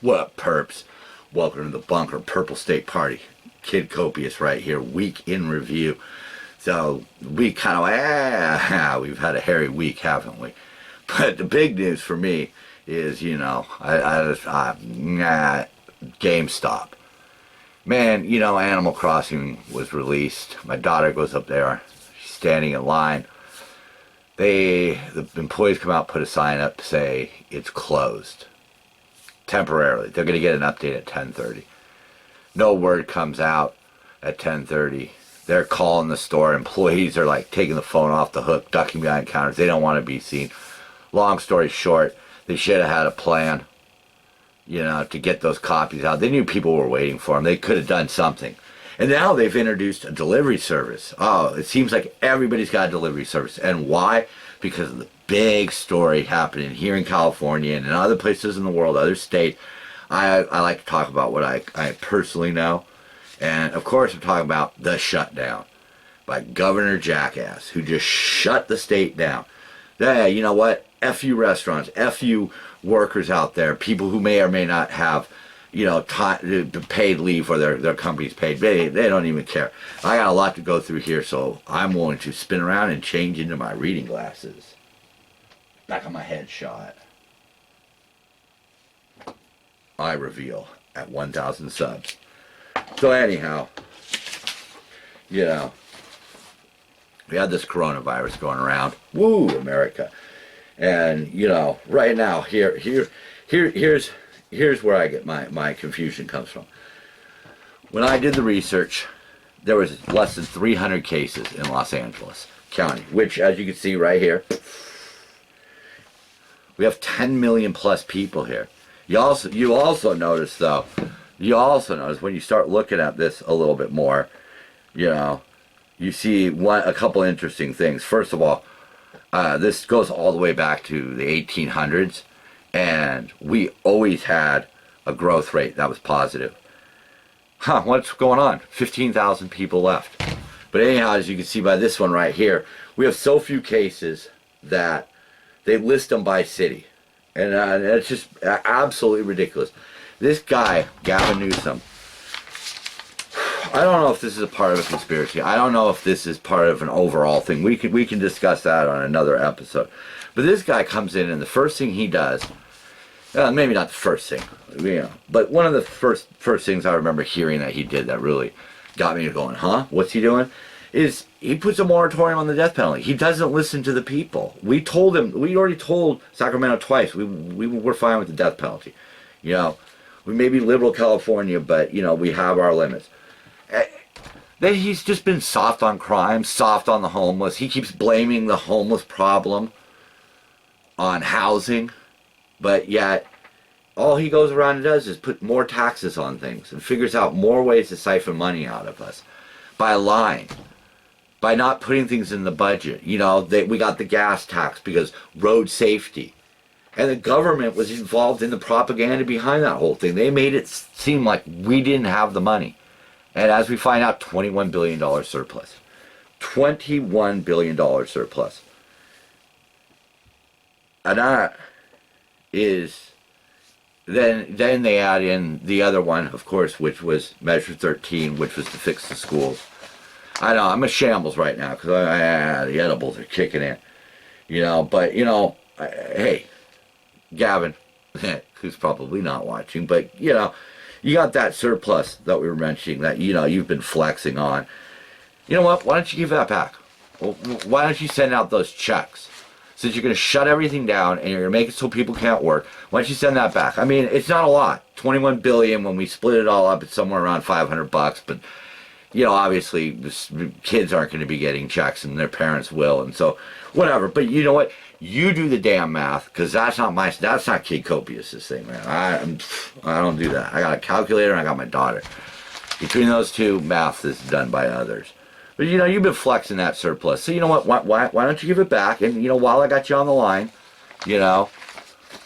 What up, perps? Welcome to the Bunker Purple State Party. Kid Copious right here, week in review. So, we kind of, we've had a hairy week, haven't we? But the big news for me is, Gamestop. Man, Animal Crossing was released. My daughter goes up there. She's standing in line. The employees come out, put a sign up to say it's closed. Temporarily. They're going to get an update at 10:30. No word comes out at 10:30. They're calling the store. Employees are like taking the phone off the hook, ducking behind counters. They don't want to be seen. Long story short, they should have had a plan, to get those copies out. They knew people were waiting for them. They could have done something. And now they've introduced a delivery service. Oh, it seems like everybody's got a delivery service. And why? Because of the big story happening here in California and in other places in the world, other states. I like to talk about what I personally know. And, of course, I'm talking about the shutdown by Governor Jackass, who just shut the state down. Hey, you know what? F you restaurants, F you workers out there, people who may or may not have, paid leave or their company's paid. They don't even care. I got a lot to go through here, so I'm willing to spin around and change into my reading glasses. Back of my head shot. I reveal at 1,000 subs. So anyhow, we had this coronavirus going around. Woo, America. And, right now, here's where I get my confusion comes from. When I did the research, there was less than 300 cases in Los Angeles County, which, as you can see right here, we have 10 million plus people here. You also notice, though, when you start looking at this a little bit more, you see a couple interesting things. First of all, this goes all the way back to the 1800s, and we always had a growth rate that was positive. What's going on? 15,000 people left. But anyhow, as you can see by this one right here, we have so few cases that they list them by city. And it's just absolutely ridiculous. This guy, Gavin Newsom, I don't know if this is a part of a conspiracy. I don't know if this is part of an overall thing. We can discuss that on another episode. But this guy comes in, and the first thing he does, maybe not the first thing, but one of the first things I remember hearing that he did that really got me going, what's he doing? Is he puts a moratorium on the death penalty. He doesn't listen to the people. We already told Sacramento twice, we're fine with the death penalty. We may be liberal California, but, we have our limits. He's just been soft on crime, soft on the homeless. He keeps blaming the homeless problem on housing, but yet all he goes around and does is put more taxes on things and figures out more ways to siphon money out of us by lying, by not putting things in the budget. We got the gas tax because road safety. And the government was involved in the propaganda behind that whole thing. They made it seem like we didn't have the money. And as we find out, $21 billion surplus. $21 billion surplus. And that is, then they add in the other one, of course, which was Measure 13, which was to fix the schools. I know, I'm a shambles right now, because the edibles are kicking in. Hey, Gavin, who's probably not watching, but, you got that surplus that we were mentioning that, you've been flexing on. You know what? Why don't you give that back? Well, why don't you send out those checks? Since you're going to shut everything down and you're going to make it so people can't work, why don't you send that back? I mean, it's not a lot. $21 billion, when we split it all up, it's somewhere around $500, but, obviously, kids aren't going to be getting checks and their parents will, and so, whatever. But you know what? You do the damn math, because that's not Kid Copious's thing, man. I don't do that. I got a calculator and I got my daughter. Between those two, math is done by others. But you've been flexing that surplus. So you know what? Why don't you give it back? And while I got you on the line,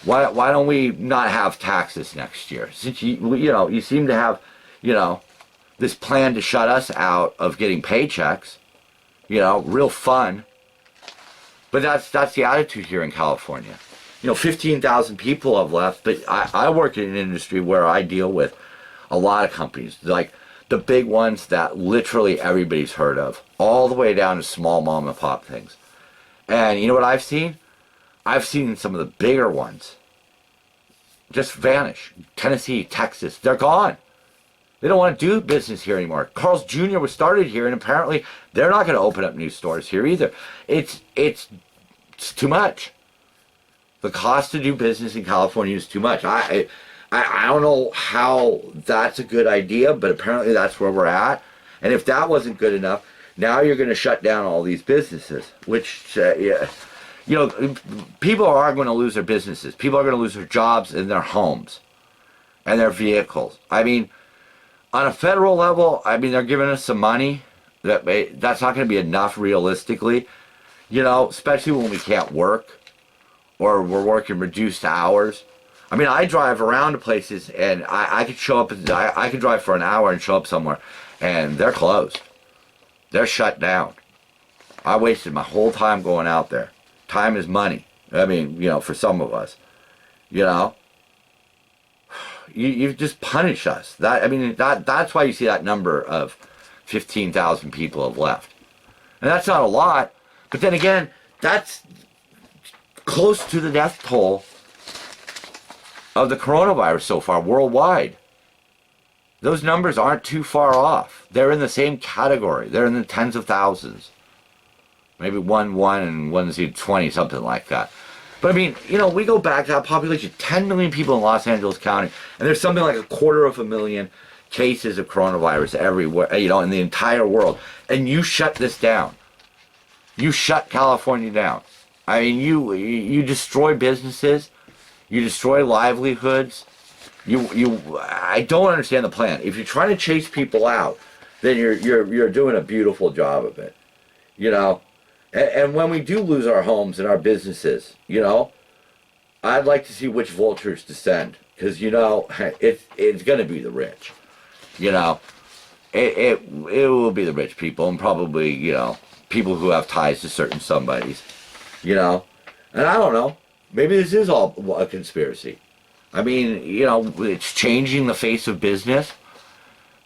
why don't we not have taxes next year? Since you seem to have, this plan to shut us out of getting paychecks, real fun. But that's the attitude here in California. 15,000 people have left, but I work in an industry where I deal with a lot of companies, like the big ones that literally everybody's heard of, all the way down to small mom and pop things. And you know what I've seen? I've seen some of the bigger ones just vanish. Tennessee, Texas, they're gone. They don't want to do business here anymore. Carl's Jr. was started here, and apparently they're not going to open up new stores here either. It's too much. The cost to do business in California is too much. I don't know how that's a good idea, but apparently that's where we're at. And if that wasn't good enough, now you're going to shut down all these businesses, which, people are going to lose their businesses. People are going to lose their jobs and their homes and their vehicles. I mean, on a federal level, they're giving us some money. That's not going to be enough realistically, especially when we can't work or we're working reduced hours. I drive around to places, and I could show up, I could drive for an hour and show up somewhere, and they're closed. They're shut down. I wasted my whole time going out there. Time is money. For some of us, you've just punished us. That's why you see that number of 15,000 people have left. And that's not a lot, but then again, that's close to the death toll of the coronavirus so far worldwide. Those numbers aren't too far off. They're in the same category. They're in the tens of thousands. Maybe 1 and 20, something like that. But we go back to that population, 10 million people in Los Angeles County, and there's something like 250,000 cases of coronavirus everywhere, in the entire world. And you shut this down. You shut California down. You destroy businesses. You destroy livelihoods. I don't understand the plan. If you're trying to chase people out, then you're doing a beautiful job of it. And when we do lose our homes and our businesses, I'd like to see which vultures descend, because it's going to be the rich. It will be the rich people, and probably people who have ties to certain somebodies. And I don't know. Maybe this is all a conspiracy. It's changing the face of business.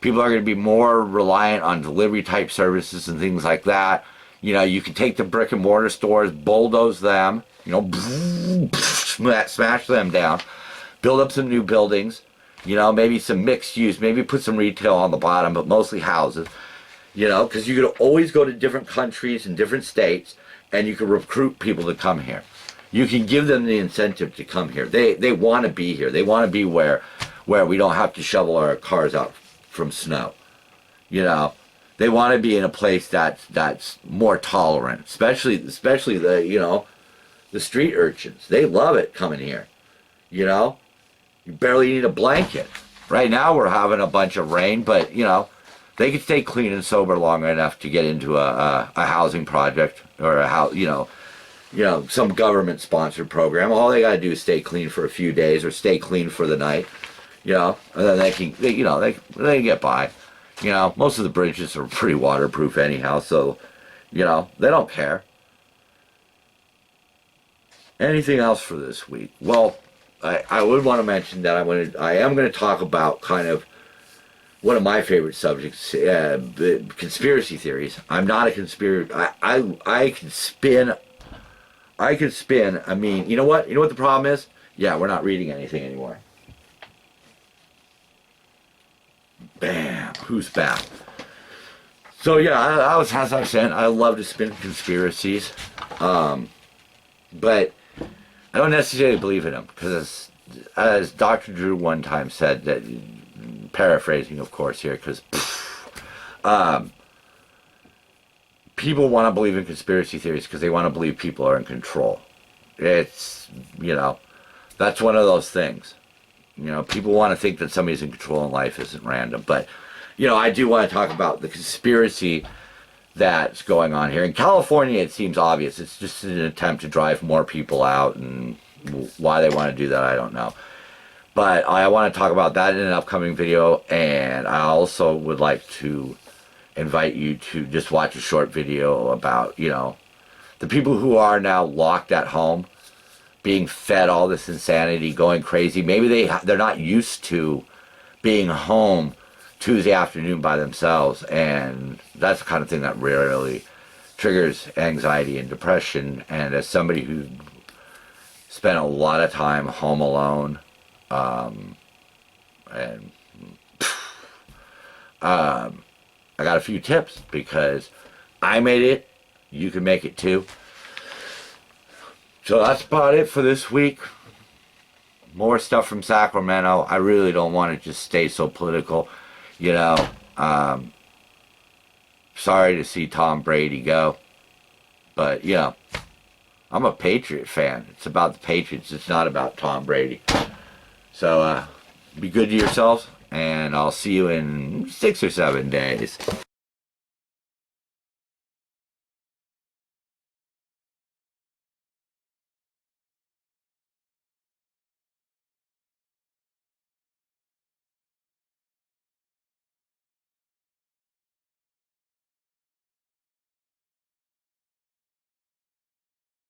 People are going to be more reliant on delivery type services and things like that. You can take the brick and mortar stores, bulldoze them, smash them down, build up some new buildings, maybe some mixed use, maybe put some retail on the bottom, but mostly houses, because you could always go to different countries and different states, and you can recruit people to come here. You can give them the incentive to come here. They want to be here. They want to be where we don't have to shovel our cars out from snow. They want to be in a place that's more tolerant, especially the the street urchins. They love it coming here. You barely need a blanket. Right now we're having a bunch of rain, but they can stay clean and sober long enough to get into a housing project or a house, some government sponsored program. All they got to do is stay clean for a few days or stay clean for the night, and then they can get by. Most of the bridges are pretty waterproof anyhow, so, they don't care. Anything else for this week? Well, I would want to mention that I am going to talk about kind of one of my favorite subjects, conspiracy theories. I'm not a conspiracy. I can spin. You know what? You know what the problem is? Yeah, we're not reading anything anymore. Bam! Who's back? So yeah, as I was saying, I love to spin conspiracies, but I don't necessarily believe in them, because as Dr. Drew one time said, that, paraphrasing of course here, because people want to believe in conspiracy theories because they want to believe people are in control. It's that's one of those things. People want to think that somebody's in control and life isn't random. But, I do want to talk about the conspiracy that's going on here. In California, it seems obvious. It's just an attempt to drive more people out, and why they want to do that, I don't know. But I want to talk about that in an upcoming video, and I also would like to invite you to just watch a short video about, the people who are now locked at home. being fed all this insanity, going crazy. Maybe they're not used to being home Tuesday afternoon by themselves, and that's the kind of thing that really triggers anxiety and depression. And as somebody who spent a lot of time home alone, and I got a few tips, because I made it, you can make it too. So that's about it for this week. More stuff from Sacramento. I really don't want to just stay so political, you know. Sorry to see Tom Brady go, but you know, I'm a Patriot fan. It's about the Patriots. It's not about Tom Brady. So be good to yourselves, and I'll see you in 6 or 7 days.